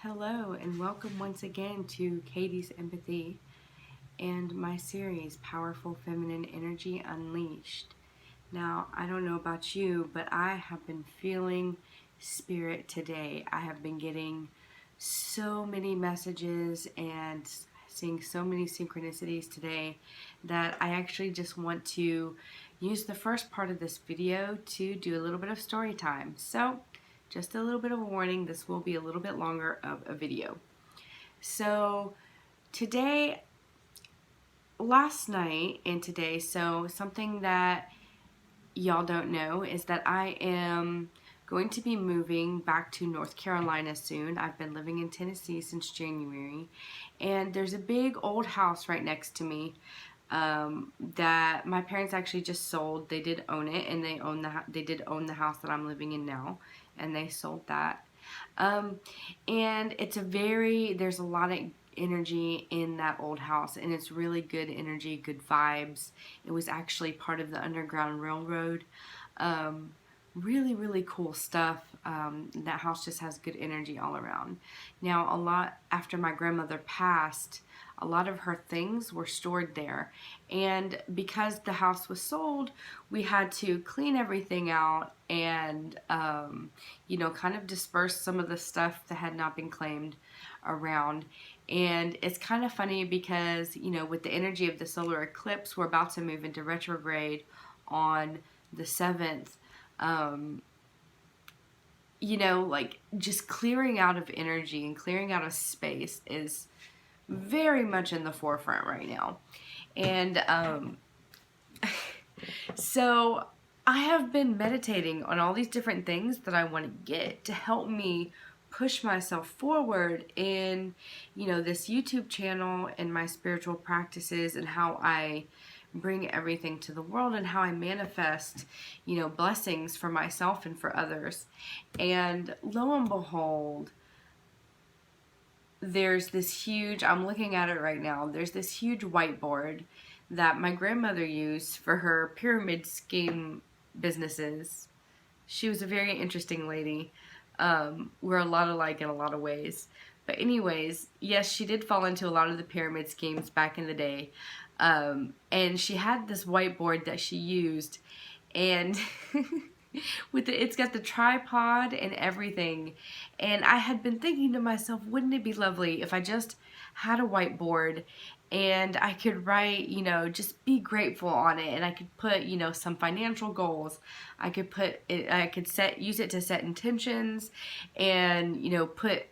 Hello and welcome once again to Katie's Empathy and my series Powerful Feminine Energy Unleashed. Now, I don't know about you, but I have been feeling spirit today. I have been getting so many messages and seeing so many synchronicities today that I actually just want to use the first part of this video to do a little bit of story time. So, just a little bit of a warning, this will be a little bit longer of a video. So today, last night and today, so something that y'all don't know is that I am going to be moving back to North Carolina soon. I've been living in Tennessee since January, and there's a big old house right next to me that my parents actually just sold. They did own it, and they did own the house that I'm living in now, and they sold that. And there's a lot of energy in that old house, and it's really good energy, good vibes. It was actually part of the Underground Railroad. Really, really cool stuff. That house just has good energy all around. Now, a lot after my grandmother passed, a lot of her things were stored there, and because the house was sold, we had to clean everything out and kind of disperse some of the stuff that had not been claimed around. And it's kind of funny because with the energy of the solar eclipse, we're about to move into retrograde on the 7th. Like just clearing out of energy and clearing out of space is very much in the forefront right now. And so I have been meditating on all these different things that I want to get to help me push myself forward in, this YouTube channel and my spiritual practices and how I bring everything to the world and how I manifest, blessings for myself and for others. And lo and behold, I'm looking at it right now, there's this huge whiteboard that my grandmother used for her pyramid scheme businesses. She was a very interesting lady. We're a lot alike in a lot of ways. But anyways, yes, she did fall into a lot of the pyramid schemes back in the day. And she had this whiteboard that she used, and it's got the tripod and everything. And I had been thinking to myself, wouldn't it be lovely if I just had a whiteboard and I could write, just be grateful on it, and I could put, some financial goals. I could use it to set intentions and, put,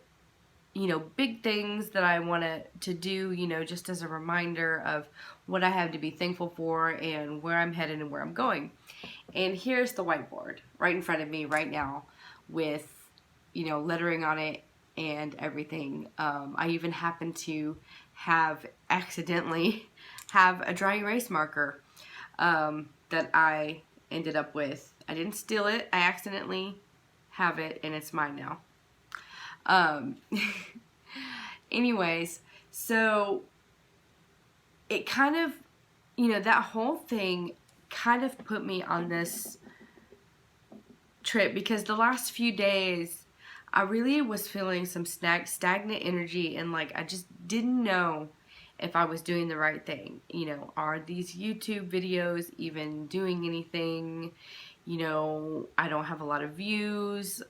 big things that I want to do, just as a reminder of what I have to be thankful for and where I'm headed and where I'm going. And here's the whiteboard right in front of me right now with, lettering on it and everything. I even happen to accidentally have a dry erase marker that I ended up with. I didn't steal it. I accidentally have it, and it's mine now. Anyways, so it kind of, that whole thing kind of put me on this trip, because the last few days I really was feeling some stagnant energy, and like I just didn't know if I was doing the right thing. Are these YouTube videos even doing anything? I don't have a lot of views.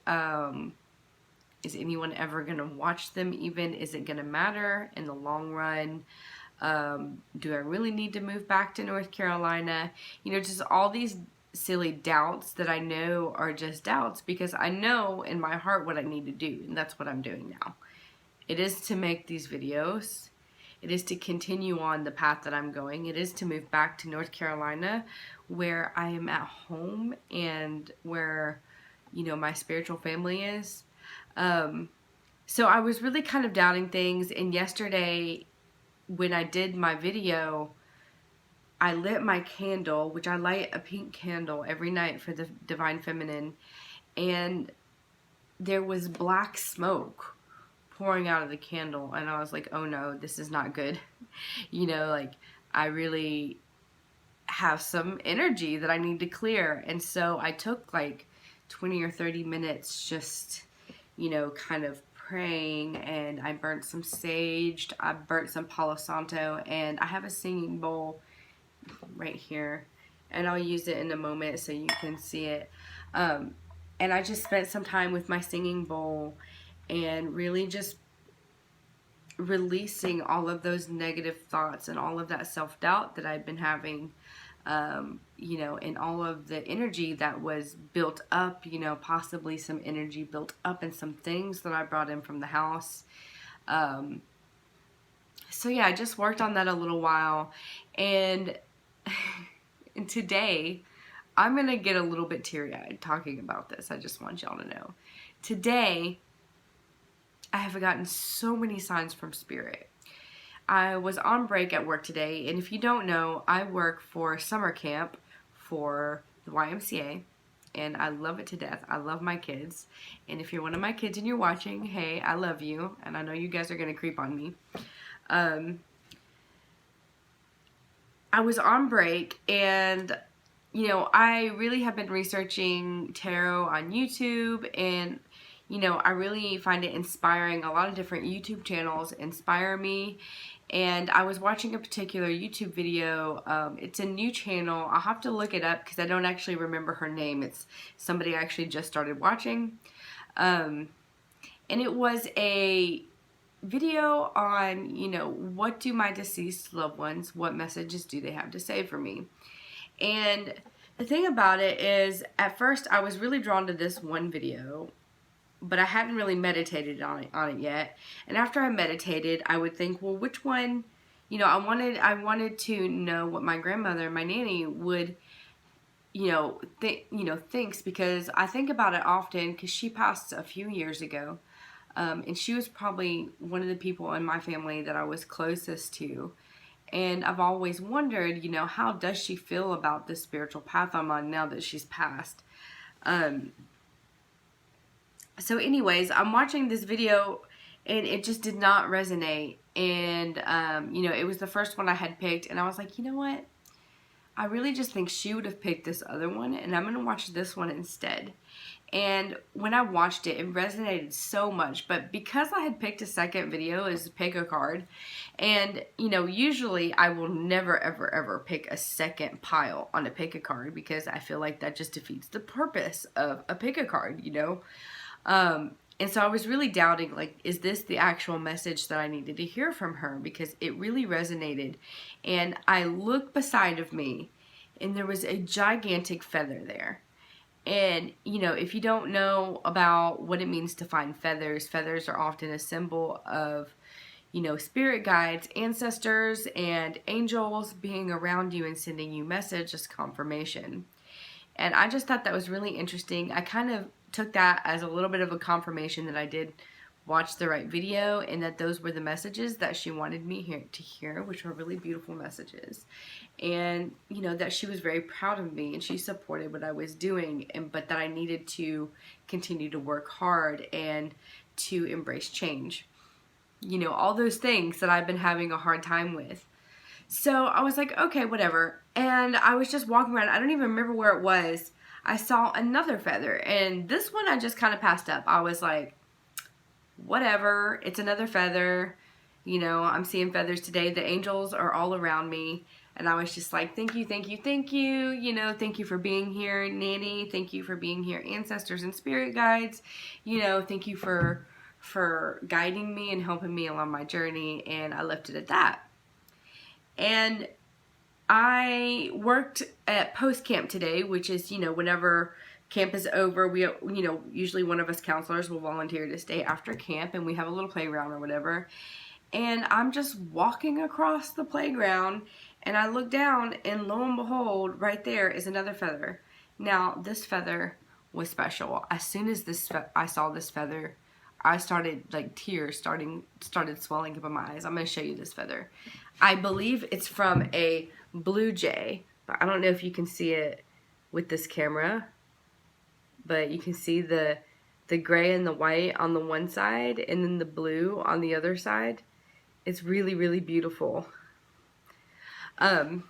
Is anyone ever going to watch them even? Is it going to matter in the long run? Do I really need to move back to North Carolina? Just all these silly doubts that I know are just doubts, because I know in my heart what I need to do, and that's what I'm doing now. It is to make these videos. It is to continue on the path that I'm going. It is to move back to North Carolina, where I am at home and where, my spiritual family is. So I was really kind of doubting things, and yesterday when I did my video, I lit my candle, which I light a pink candle every night for the Divine Feminine, and there was black smoke pouring out of the candle, and I was like, oh no, this is not good. Like I really have some energy that I need to clear, and so I took like 20 or 30 minutes just, kind of praying, and I burnt some sage, I burnt some Palo Santo, and I have a singing bowl right here, and I'll use it in a moment so you can see it. And I just spent some time with my singing bowl and really just releasing all of those negative thoughts and all of that self-doubt that I've been having, you know, and all of the energy that was built up, you know, possibly some energy built up in some things that I brought in from the house. So yeah, I just worked on that a little while, and and today I'm gonna get a little bit teary-eyed talking about this. I just want y'all to know. Today, I have gotten so many signs from Spirit. I was on break at work today, and if you don't know, I work for summer camp for the YMCA, and I love it to death. I love my kids, and if you're one of my kids and you're watching, hey, I love you, and I know you guys are gonna creep on me. I was on break, and you know, I really have been researching tarot on YouTube, and you know, I really find it inspiring. A lot of different YouTube channels inspire me, and I was watching a particular YouTube video. It's a new channel. I'll have to look it up because I don't actually remember her name. It's somebody I actually just started watching, and it was a video on, you know, what do my deceased loved ones, what messages do they have to say for me? And the thing about it is, at first I was really drawn to this one video, but I hadn't really meditated on it yet. And after I meditated, I would think, well, which one, you know, I wanted to know what my grandmother, my nanny, would, you know, thinks, because I think about it often, because she passed a few years ago. And she was probably one of the people in my family that I was closest to. And I've always wondered, you know, how does she feel about this spiritual path I'm on now that she's passed? So anyways, I'm watching this video, and it just did not resonate. And, you know, it was the first one I had picked, and I was like, you know what? I really just think she would have picked this other one, and I'm going to watch this one instead. And when I watched it, it resonated so much. But because I had picked a second video as pick a card, and, you know, usually I will never, ever, ever pick a second pile on a pick a card, because I feel like that just defeats the purpose of a pick a card, you know. And so I was really doubting, like, is this the actual message that I needed to hear from her? Because it really resonated. And I looked beside of me, and there was a gigantic feather there. And, you know, if you don't know about what it means to find feathers, feathers are often a symbol of, you know, spirit guides, ancestors, and angels being around you and sending you messages, confirmation. And I just thought that was really interesting. I kind of took that as a little bit of a confirmation that I did watch the right video, and that those were the messages that she wanted me to hear, which were really beautiful messages. And, you know, that she was very proud of me, and she supported what I was doing, but that I needed to continue to work hard and to embrace change. You know, all those things that I've been having a hard time with. So I was like, okay, whatever. And I was just walking around. I don't even remember where it was. I saw another feather, and this one I just kind of passed up. I was like, whatever, it's another feather. You know, I'm seeing feathers today. The angels are all around me. And I was just like, thank you, thank you, thank you. You know, thank you for being here, Nanny. Thank you for being here, ancestors and spirit guides. You know, thank you for guiding me and helping me along my journey. And I left it at that. And I worked at post camp today, which is, you know, whenever camp is over, we, you know, usually one of us counselors will volunteer to stay after camp, and we have a little playground or whatever. And I'm just walking across the playground, and I look down, and lo and behold, right there is another feather. Now, this feather was special. As soon as I saw this feather, I started, like, tears started swelling up in my eyes. I'm going to show you this feather. I believe it's from a blue jay, but I don't know if you can see it with this camera. But you can see the gray and the white on the one side, and then the blue on the other side. It's really, really beautiful. And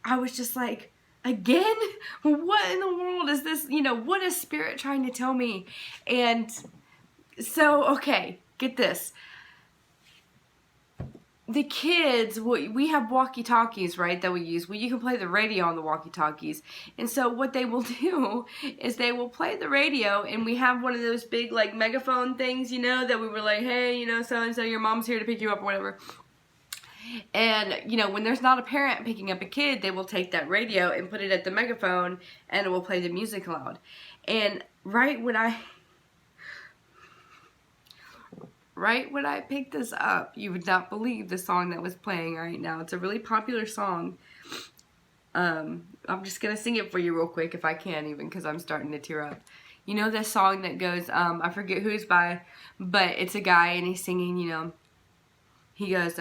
I was just like, again? What in the world is this? You know, what is Spirit trying to tell me? And so, okay, get this. The kids, we have walkie-talkies, right, that we use. Well, you can play the radio on the walkie-talkies. And so what they will do is they will play the radio, and we have one of those big, like, megaphone things, you know, that we were like, hey, you know, so-and-so, your mom's here to pick you up or whatever. And, you know, when there's not a parent picking up a kid, they will take that radio and put it at the megaphone, and it will play the music loud. And right when I picked this up, you would not believe the song that was playing right now. It's a really popular song. I'm just going to sing it for you real quick if I can, even, because I'm starting to tear up. You know this song that goes, I forget who it's by, but it's a guy and he's singing, you know, he goes,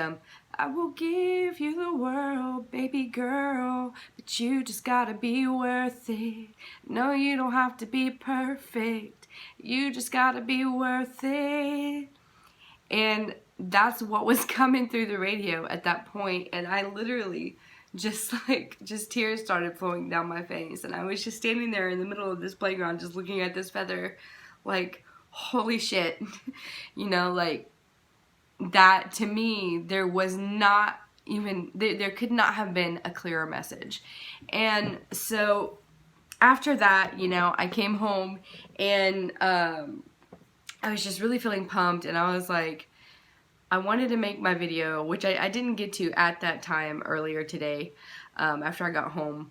I will give you the world, baby girl, but you just gotta be worth it. No, you don't have to be perfect. You just gotta be worth it. And that's what was coming through the radio at that point, and I literally just tears started flowing down my face, and I was just standing there in the middle of this playground just looking at this feather like, holy shit. You know, like, that to me, there was not even, there could not have been a clearer message. And so after that, you know, I came home and I was just really feeling pumped, and I was like, I wanted to make my video, which I didn't get to at that time earlier today, after I got home.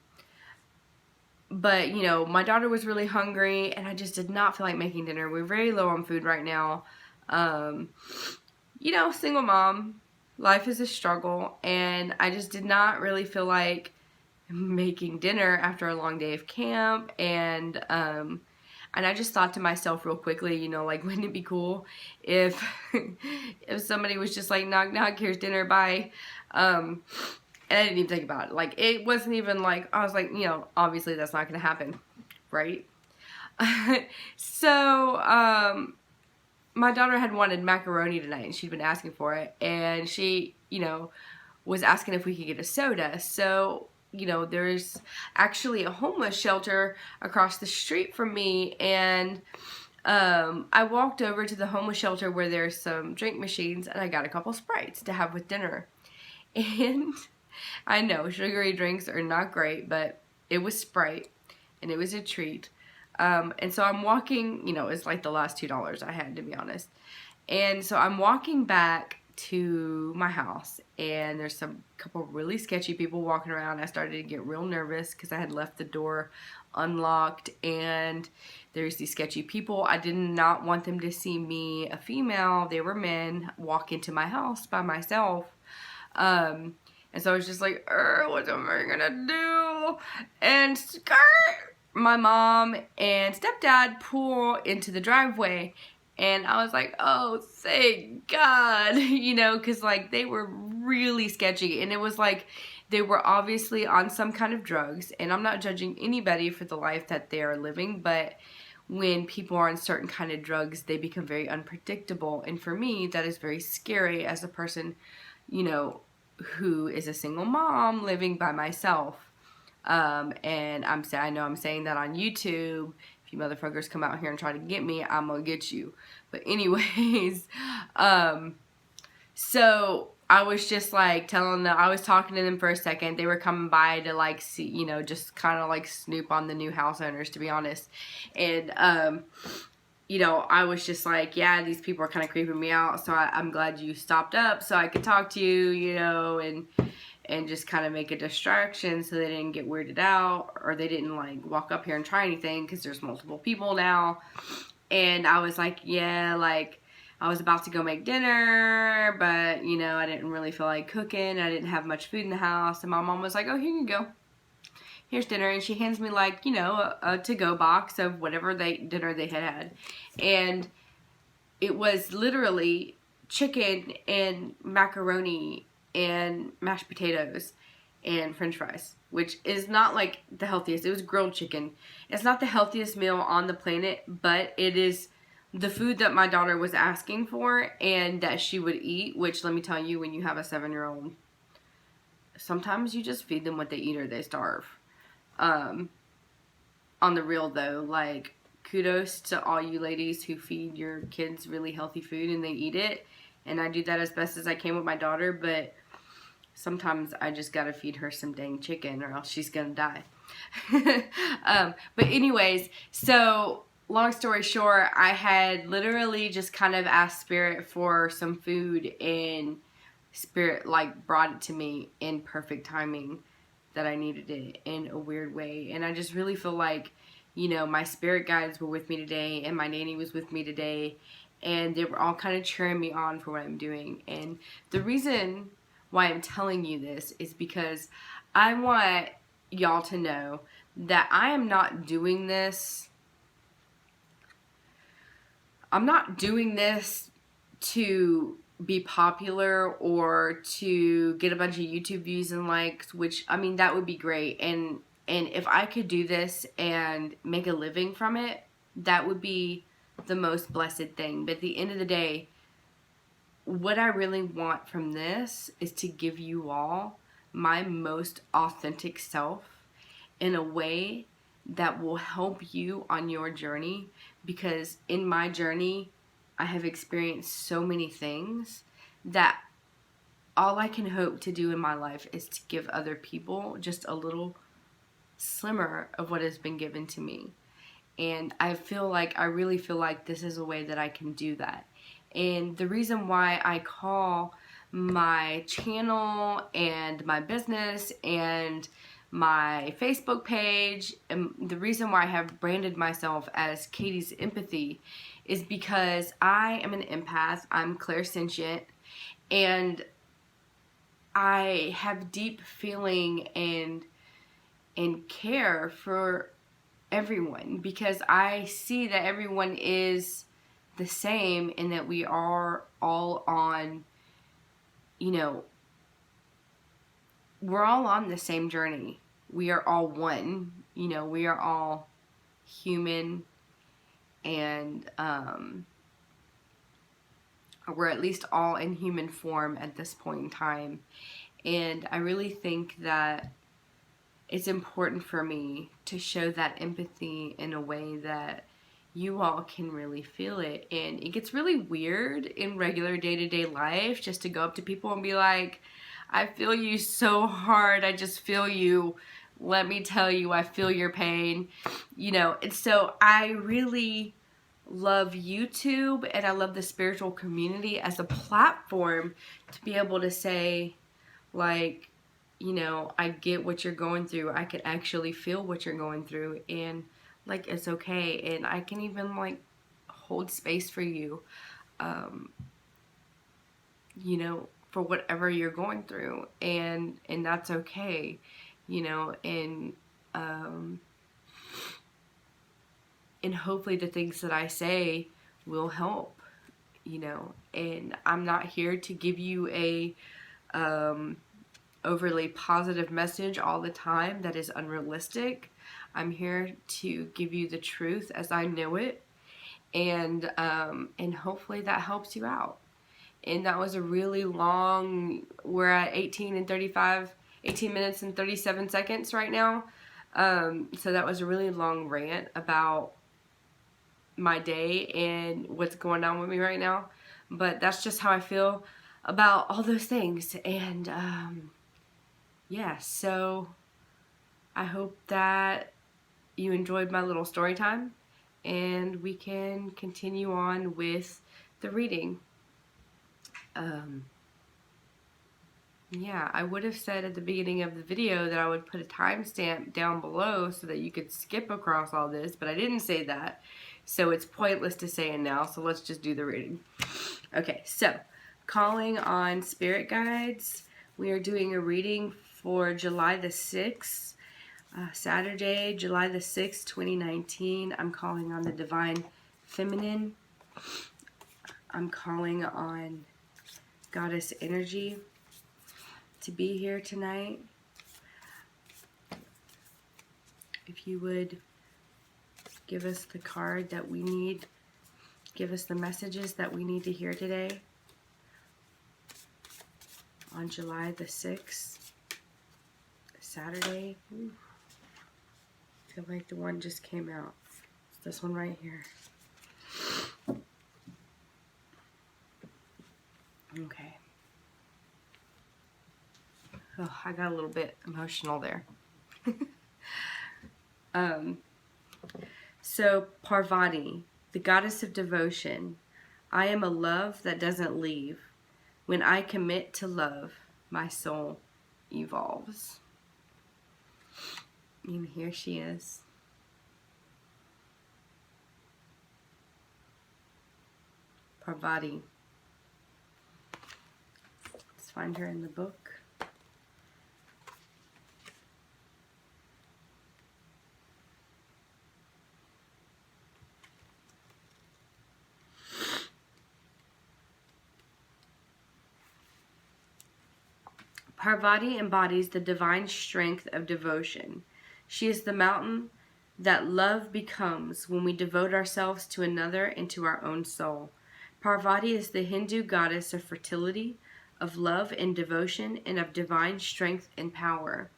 But, you know, my daughter was really hungry, and I just did not feel like making dinner. We're very low on food right now. You know, single mom, life is a struggle, and I just did not really feel like making dinner after a long day of camp, and I just thought to myself real quickly, you know, like, wouldn't it be cool if if somebody was just like, knock, knock, here's dinner, bye. And I didn't even think about it. Like, it wasn't even like, I was like, you know, obviously that's not going to happen, right? So, my daughter had wanted macaroni tonight, and she'd been asking for it, and she, you know, was asking if we could get a soda. So, you know, there's actually a homeless shelter across the street from me, and I walked over to the homeless shelter where there's some drink machines, and I got a couple Sprites to have with dinner. And I know sugary drinks are not great, but it was Sprite, and it was a treat. And so I'm walking, you know, it's like the last $2 I had, to be honest. And so I'm walking back to my house, and there's some couple really sketchy people walking around. I started to get real nervous because I had left the door unlocked, and there's these sketchy people. I did not want them to see me, a female, they were men, walk into my house by myself. And so I was just like, what am I gonna do? And skirt! My mom and stepdad pull into the driveway, and I was like, oh, thank God, you know, because, like, they were really sketchy, and it was like they were obviously on some kind of drugs, and I'm not judging anybody for the life that they are living, but when people are on certain kind of drugs, they become very unpredictable, and for me, that is very scary as a person, you know, who is a single mom living by myself. And I know I'm saying that on YouTube. If you motherfuckers come out here and try to get me, I'm gonna get you. But anyways, so I was just like telling them, I was talking to them for a second. They were coming by to like see, you know, just kind of like snoop on the new house owners, to be honest. And, you know, I was just like, yeah, these people are kind of creeping me out. So I'm glad you stopped up so I could talk to you, you know, and just kind of make a distraction so they didn't get weirded out, or they didn't like walk up here and try anything, because there's multiple people now. And I was like, yeah, like, I was about to go make dinner, but, you know, I didn't really feel like cooking. I didn't have much food in the house. And my mom was like, oh, here you go. Here's dinner. And she hands me, like, you know, a to-go box of whatever dinner they had. And it was literally chicken and macaroni and mashed potatoes and french fries, which is not like the healthiest. It was grilled chicken. It's not the healthiest meal on the planet, but it is the food that my daughter was asking for and that she would eat, which, let me tell you, when you have a 7-year-old, sometimes you just feed them what they eat or they starve. On the real though, like, kudos to all you ladies who feed your kids really healthy food and they eat it. And I do that as best as I can with my daughter, but sometimes I just gotta feed her some dang chicken or else she's gonna die. But anyways, so long story short, I had literally just kind of asked Spirit for some food, and Spirit like brought it to me in perfect timing that I needed it in a weird way. And I just really feel like, you know, my spirit guides were with me today and my nanny was with me today, and they were all kind of cheering me on for what I'm doing. And the reason why I'm telling you this is because I want y'all to know that I am not doing this. I'm not doing this to be popular or to get a bunch of YouTube views and likes, which, I mean, that would be great. And if I could do this and make a living from it, that would be the most blessed thing. But at the end of the day, what I really want from this is to give you all my most authentic self in a way that will help you on your journey, because in my journey I have experienced so many things that all I can hope to do in my life is to give other people just a little slimmer of what has been given to me. And I really feel like this is a way that I can do that. And the reason why I call my channel and my business and my Facebook page, and the reason why I have branded myself as Katie's Empathy, is because I am an empath. I'm clairsentient, and I have deep feeling and care for everyone, because I see that everyone is the same and that we are all on, you know, we're all on the same journey. We are all one, you know, we are all human, and we're at least all in human form at this point in time. And I really think that it's important for me to show that empathy in a way that you all can really feel it. And it gets really weird in regular day-to-day life just to go up to people and be like, I feel you so hard, I just feel you, let me tell you, I feel your pain, you know. And so I really love YouTube, and I love the spiritual community as a platform to be able to say, like, you know, I get what you're going through, I can actually feel what you're going through, and like, it's okay, and I can even like hold space for you, you know, for whatever you're going through, and that's okay, you know. And hopefully the things that I say will help, you know. And I'm not here to give you a overly positive message all the time that is unrealistic. I'm here to give you the truth as I know it, and hopefully that helps you out. And that was a really long, we're at 18 minutes and 37 seconds right now. So that was a really long rant about my day and what's going on with me right now. But that's just how I feel about all those things. And yeah, so I hope that you enjoyed my little story time, and we can continue on with the reading. Yeah, I would have said at the beginning of the video that I would put a timestamp down below so that you could skip across all this, but I didn't say that, so it's pointless to say it now, so let's just do the reading. Okay, so, calling on spirit guides. We are doing a reading for July the 6th, Saturday, July the 6th, 2019. I'm calling on the Divine Feminine. I'm calling on Goddess Energy to be here tonight. If you would give us the card that we need, give us the messages that we need to hear today on July the 6th, Saturday. Ooh. I feel like the one just came out. It's this one right here. Okay. Oh, I got a little bit emotional there. So, Parvati, the goddess of devotion, I am a love that doesn't leave. When I commit to love, my soul evolves. And here she is. Parvati. Let's find her in the book. Parvati embodies the divine strength of devotion. She is the mountain that love becomes when we devote ourselves to another and to our own soul. Parvati is the Hindu goddess of fertility, of love and devotion, and of divine strength and power.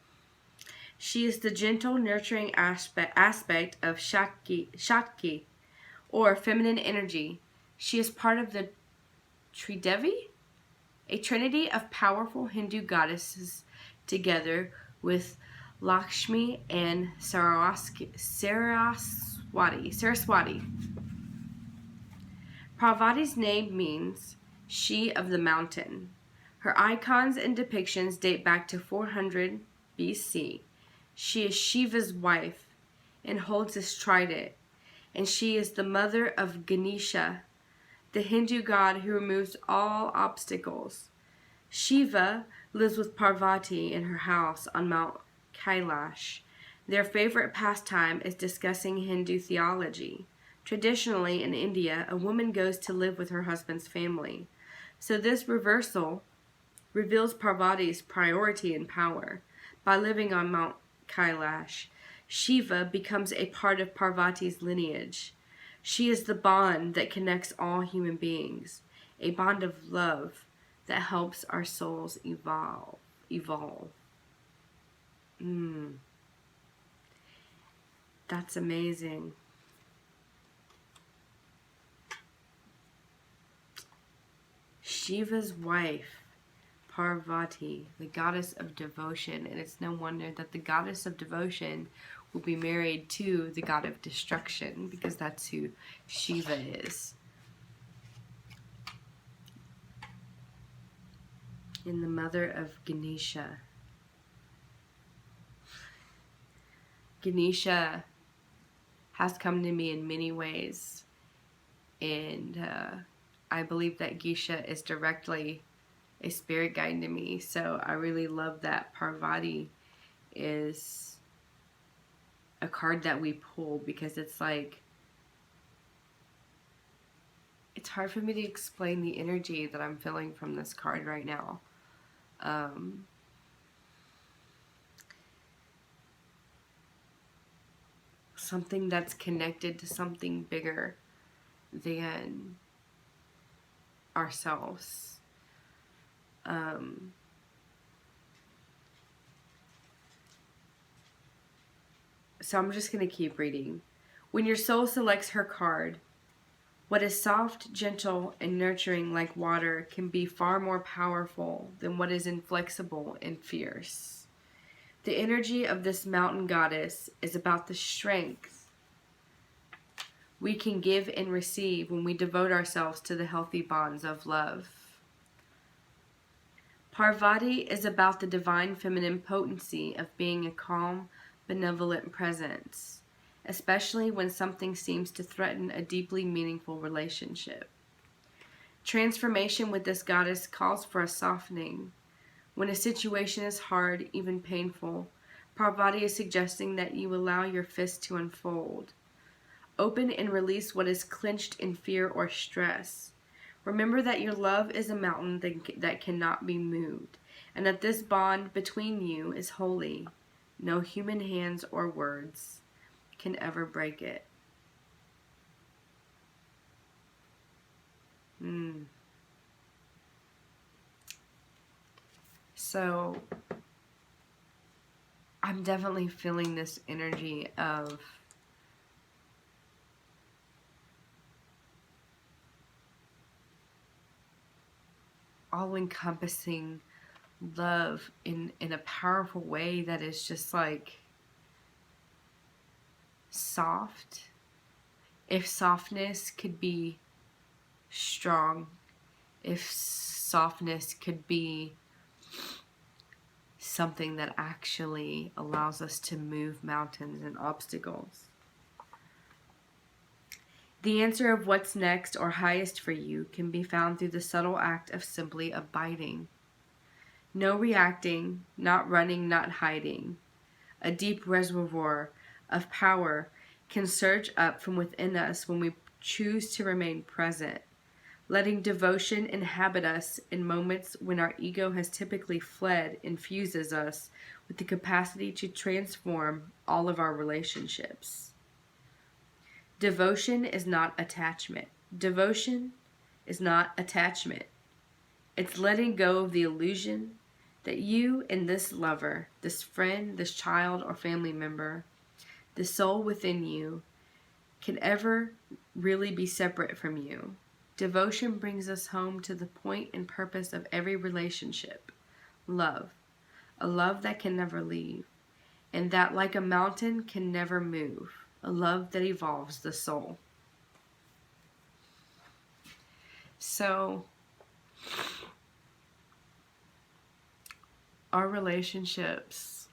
She is the gentle, nurturing aspect of Shakti, or feminine energy. She is part of the Tridevi, a trinity of powerful Hindu goddesses together with Lakshmi and Saraswati. Parvati's name means she of the mountain. Her icons and depictions date back to 400 BC. She is Shiva's wife and holds his trident, and she is the mother of Ganesha, the Hindu god who removes all obstacles. Shiva lives with Parvati in her house on Mount Kailash. Their favorite pastime is discussing Hindu theology. Traditionally in India, a woman goes to live with her husband's family. So this reversal reveals Parvati's priority and power. By living on Mount Kailash, Shiva becomes a part of Parvati's lineage. She is the bond that connects all human beings, a bond of love that helps our souls evolve. That's amazing. Shiva's wife, Parvati, the goddess of devotion, and it's no wonder that the goddess of devotion will be married to the god of destruction, because that's who Shiva is. And the mother of Ganesha. Ganesha has come to me in many ways, and I believe that Geisha is directly a spirit guide to me. So I really love that Parvati is a card that we pull, because it's like, it's hard for me to explain the energy that I'm feeling from this card right now. Something that's connected to something bigger than ourselves. So I'm just going to keep reading. When your soul selects her card, what is soft, gentle, and nurturing like water can be far more powerful than what is inflexible and fierce. The energy of this mountain goddess is about the strength we can give and receive when we devote ourselves to the healthy bonds of love. Parvati is about the divine feminine potency of being a calm, benevolent presence, especially when something seems to threaten a deeply meaningful relationship. Transformation with this goddess calls for a softening. When a situation is hard, even painful, Parvati is suggesting that you allow your fist to unfold. Open and release what is clenched in fear or stress. Remember that your love is a mountain that cannot be moved, and that this bond between you is holy. No human hands or words can ever break it. So I'm definitely feeling this energy of all-encompassing love in a powerful way that is just like soft. If softness could be strong, if softness could be something that actually allows us to move mountains and obstacles. The answer of what's next or highest for you can be found through the subtle act of simply abiding. No reacting, not running, not hiding. A deep reservoir of power can surge up from within us when we choose to remain present, letting devotion inhabit us in moments when our ego has typically fled infuses us with the capacity to transform all of our relationships. Devotion is not attachment. Devotion is not attachment. It's letting go of the illusion that you and this lover, this friend, this child or family member, the soul within you, can ever really be separate from you. Devotion brings us home to the point and purpose of every relationship. Love. A love that can never leave. And that, like a mountain, can never move. A love that evolves the soul. So, our relationships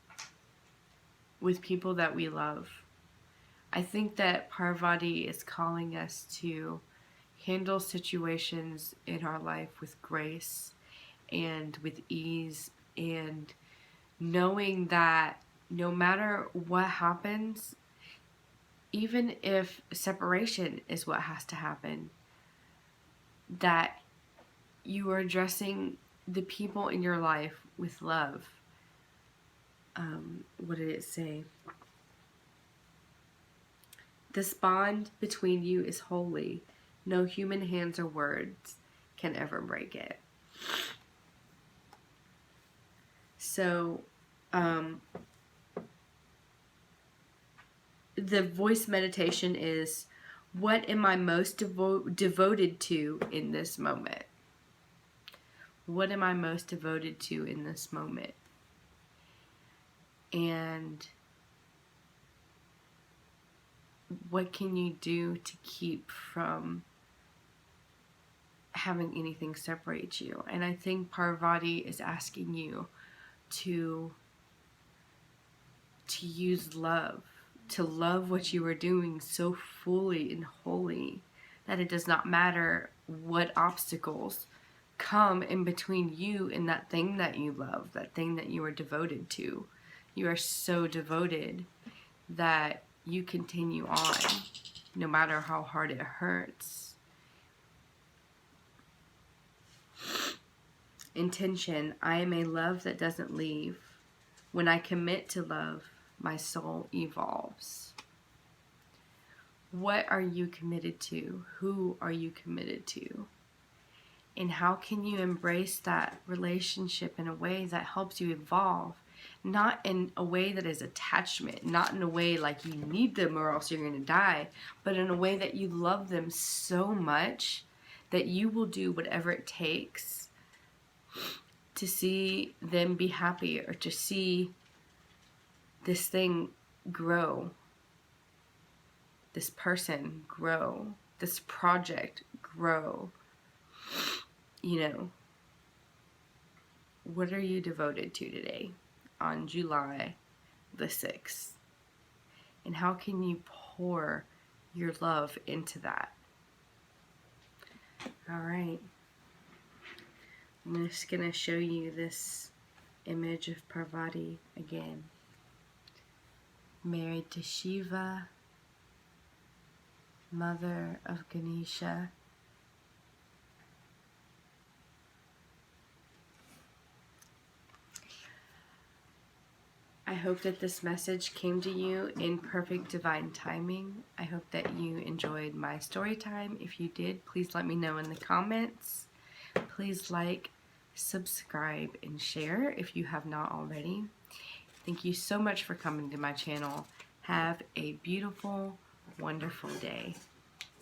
with people that we love, I think that Parvati is calling us to handle situations in our life with grace and with ease, and knowing that no matter what happens, even if separation is what has to happen, that you are addressing the people in your life with love. What did it say? This bond between you is holy. No human hands or words can ever break it. So, the voice meditation is, what am I most devoted to in this moment? What am I most devoted to in this moment? And what can you do to keep from having anything separate you? And I think Parvati is asking you to use love, to love what you are doing so fully and wholly that it does not matter what obstacles come in between you and that thing that you love, that thing that you are devoted to. You are so devoted that you continue on no matter how hard it hurts. Intention. I am a love that doesn't leave. When I commit to love, my soul evolves. What are you committed to? Who are you committed to? And how can you embrace that relationship in a way that helps you evolve? Not in a way that is attachment, not in a way like you need them or else you're going to die, but in a way that you love them so much that you will do whatever it takes to see them be happy or to see this thing grow, this person grow, this project grow. You know, what are you devoted to today on July the 6th? And how can you pour your love into that? All right. I'm just going to show you this image of Parvati again. Married to Shiva, mother of Ganesha. I hope that this message came to you in perfect divine timing. I hope that you enjoyed my story time. If you did, please let me know in the comments. Please like, subscribe, and share if you have not already. Thank you so much for coming to my channel. Have a beautiful, wonderful day.